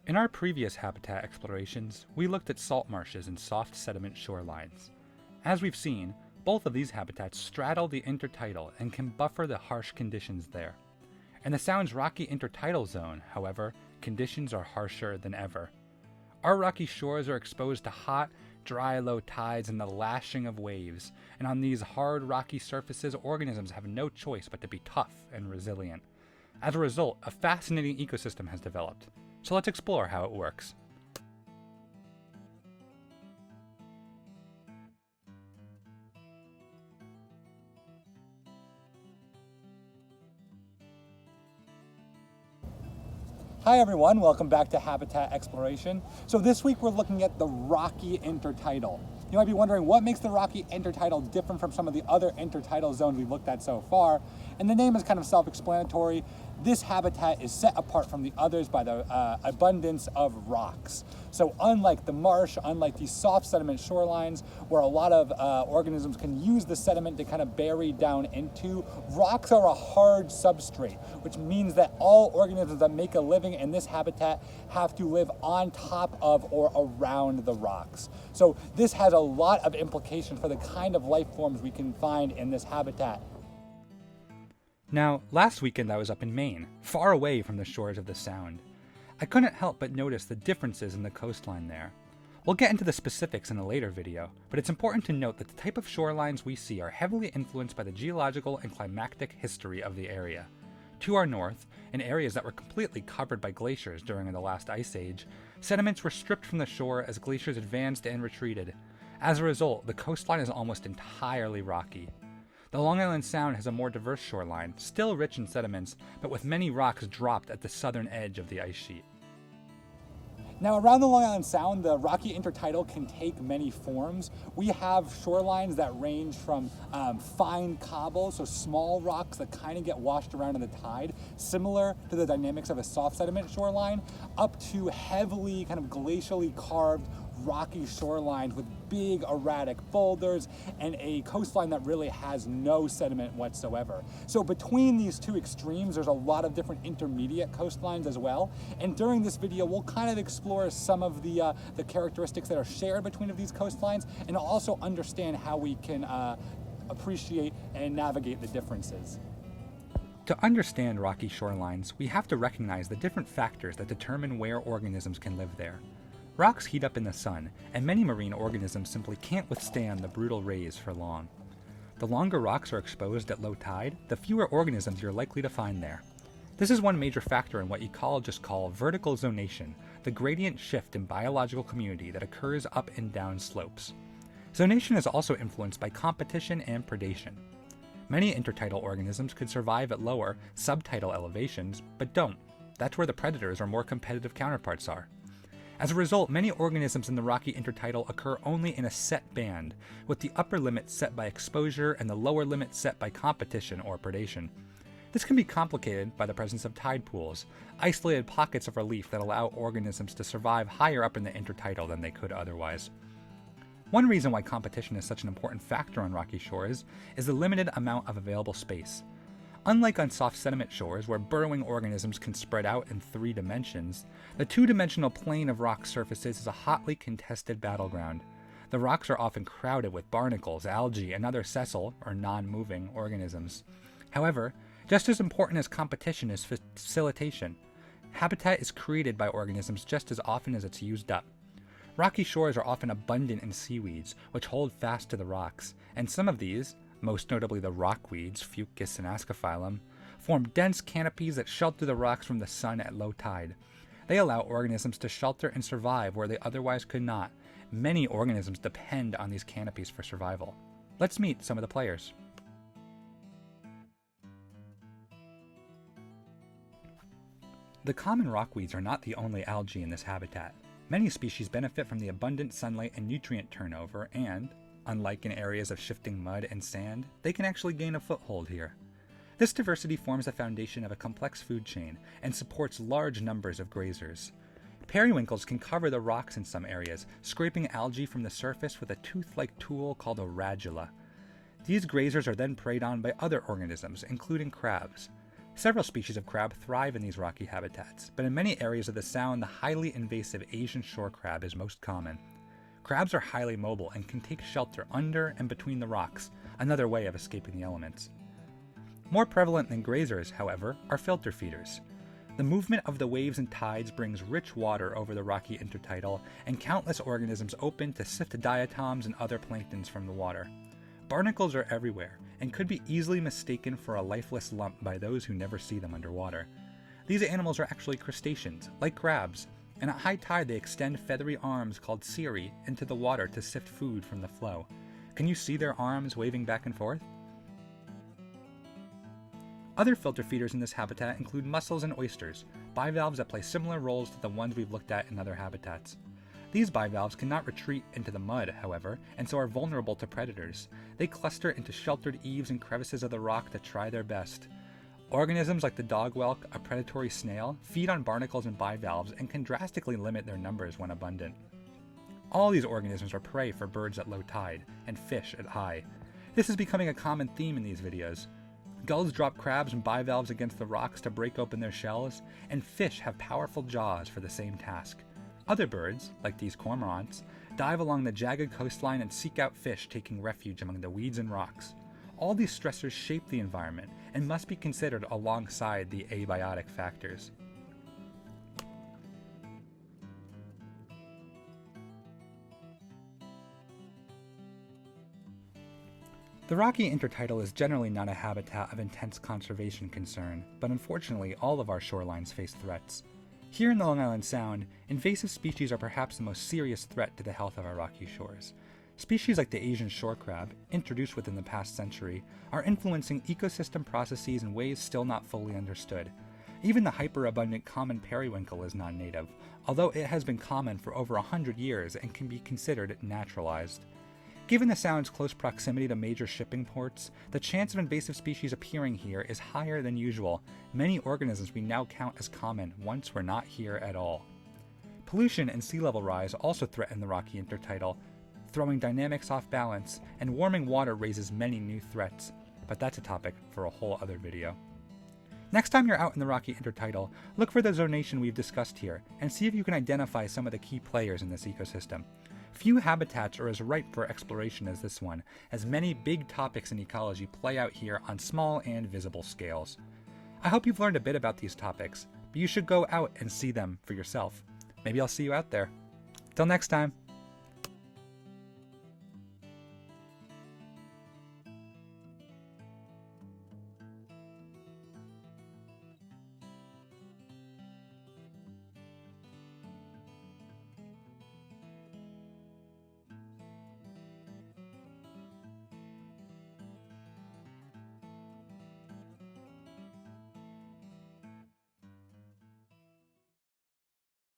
In our previous habitat explorations, we looked at salt marshes and soft sediment shorelines. As we've seen, both of these habitats straddle the intertidal and can buffer the harsh conditions there. In the Sound's rocky intertidal zone, however, conditions are harsher than ever. Our rocky shores are exposed to hot, dry low tides and the lashing of waves, and on these hard rocky surfaces, organisms have no choice but to be tough and resilient. As a result, a fascinating ecosystem has developed. So let's explore how it works. Hi everyone, welcome back to Habitat Exploration. So this week we're looking at the rocky intertidal. You might be wondering what makes the rocky intertidal different from some of the other intertidal zones we've looked at so far. And the name is kind of self-explanatory. This habitat is set apart from the others by the abundance of rocks. So unlike the marsh, unlike these soft sediment shorelines where a lot of organisms can use the sediment to kind of bury down into, rocks are a hard substrate, which means that all organisms that make a living in this habitat have to live on top of or around the rocks. So this has a lot of implications for the kind of life forms we can find in this habitat. Now, last weekend I was up in Maine, far away from the shores of the Sound. I couldn't help but notice the differences in the coastline there. We'll get into the specifics in a later video, but it's important to note that the type of shorelines we see are heavily influenced by the geological and climatic history of the area. To our north, in areas that were completely covered by glaciers during the last ice age, sediments were stripped from the shore as glaciers advanced and retreated. As a result, the coastline is almost entirely rocky. The Long Island Sound has a more diverse shoreline, still rich in sediments, but with many rocks dropped at the southern edge of the ice sheet. Now around the Long Island Sound, the rocky intertidal can take many forms. We have shorelines that range from fine cobble, so small rocks that kind of get washed around in the tide, similar to the dynamics of a soft sediment shoreline, up to heavily kind of glacially carved rocky shorelines with big erratic boulders and a coastline that really has no sediment whatsoever. So between these two extremes, there's a lot of different intermediate coastlines as well. And during this video, we'll kind of explore some of the characteristics that are shared between these coastlines and also understand how we can appreciate and navigate the differences. To understand rocky shorelines, we have to recognize the different factors that determine where organisms can live there. Rocks heat up in the sun, and many marine organisms simply can't withstand the brutal rays for long. The longer rocks are exposed at low tide, the fewer organisms you're likely to find there. This is one major factor in what ecologists call vertical zonation, the gradient shift in biological community that occurs up and down slopes. Zonation is also influenced by competition and predation. Many intertidal organisms could survive at lower, subtidal elevations, but don't. That's where the predators or more competitive counterparts are. As a result, many organisms in the rocky intertidal occur only in a set band, with the upper limit set by exposure and the lower limit set by competition or predation. This can be complicated by the presence of tide pools, isolated pockets of relief that allow organisms to survive higher up in the intertidal than they could otherwise. One reason why competition is such an important factor on rocky shores is the limited amount of available space. Unlike on soft sediment shores, where burrowing organisms can spread out in 3 dimensions, the 2-dimensional plane of rock surfaces is a hotly contested battleground. The rocks are often crowded with barnacles, algae, and other sessile, or non-moving, organisms. However, just as important as competition is facilitation. Habitat is created by organisms just as often as it's used up. Rocky shores are often abundant in seaweeds, which hold fast to the rocks, and some of these, most notably the rockweeds, Fucus and Ascophyllum, form dense canopies that shelter the rocks from the sun at low tide. They allow organisms to shelter and survive where they otherwise could not. Many organisms depend on these canopies for survival. Let's meet some of the players. The common rockweeds are not the only algae in this habitat. Many species benefit from the abundant sunlight and nutrient turnover and, unlike in areas of shifting mud and sand, they can actually gain a foothold here. This diversity forms the foundation of a complex food chain and supports large numbers of grazers. Periwinkles can cover the rocks in some areas, scraping algae from the surface with a tooth-like tool called a radula. These grazers are then preyed on by other organisms, including crabs. Several species of crab thrive in these rocky habitats, but in many areas of the Sound, the highly invasive Asian shore crab is most common. Crabs are highly mobile and can take shelter under and between the rocks, another way of escaping the elements. More prevalent than grazers, however, are filter feeders. The movement of the waves and tides brings rich water over the rocky intertidal, and countless organisms open to sift diatoms and other planktons from the water. Barnacles are everywhere, and could be easily mistaken for a lifeless lump by those who never see them underwater. These animals are actually crustaceans, like crabs, and at high tide they extend feathery arms called cirri into the water to sift food from the flow. Can you see their arms waving back and forth? Other filter feeders in this habitat include mussels and oysters, bivalves that play similar roles to the ones we've looked at in other habitats. These bivalves cannot retreat into the mud, however, and so are vulnerable to predators. They cluster into sheltered eaves and crevices of the rock to try their best. Organisms like the dogwhelk, a predatory snail, feed on barnacles and bivalves and can drastically limit their numbers when abundant. All these organisms are prey for birds at low tide, and fish at high. This is becoming a common theme in these videos. Gulls drop crabs and bivalves against the rocks to break open their shells, and fish have powerful jaws for the same task. Other birds, like these cormorants, dive along the jagged coastline and seek out fish taking refuge among the weeds and rocks. All these stressors shape the environment and must be considered alongside the abiotic factors. The rocky intertidal is generally not a habitat of intense conservation concern, but unfortunately all of our shorelines face threats. Here in the Long Island Sound, invasive species are perhaps the most serious threat to the health of our rocky shores. Species like the Asian shore crab, introduced within the past century, are influencing ecosystem processes in ways still not fully understood. Even the hyperabundant common periwinkle is non-native, although it has been common for over 100 years and can be considered naturalized. Given the Sound's close proximity to major shipping ports, the chance of invasive species appearing here is higher than usual. Many organisms we now count as common once were not here at all. Pollution and sea level rise also threaten the rocky intertidal, throwing dynamics off balance, and warming water raises many new threats, but that's a topic for a whole other video. Next time you're out in the rocky intertidal, look for the zonation we've discussed here, and see if you can identify some of the key players in this ecosystem. Few habitats are as ripe for exploration as this one, as many big topics in ecology play out here on small and visible scales. I hope you've learned a bit about these topics, but you should go out and see them for yourself. Maybe I'll see you out there. Till next time.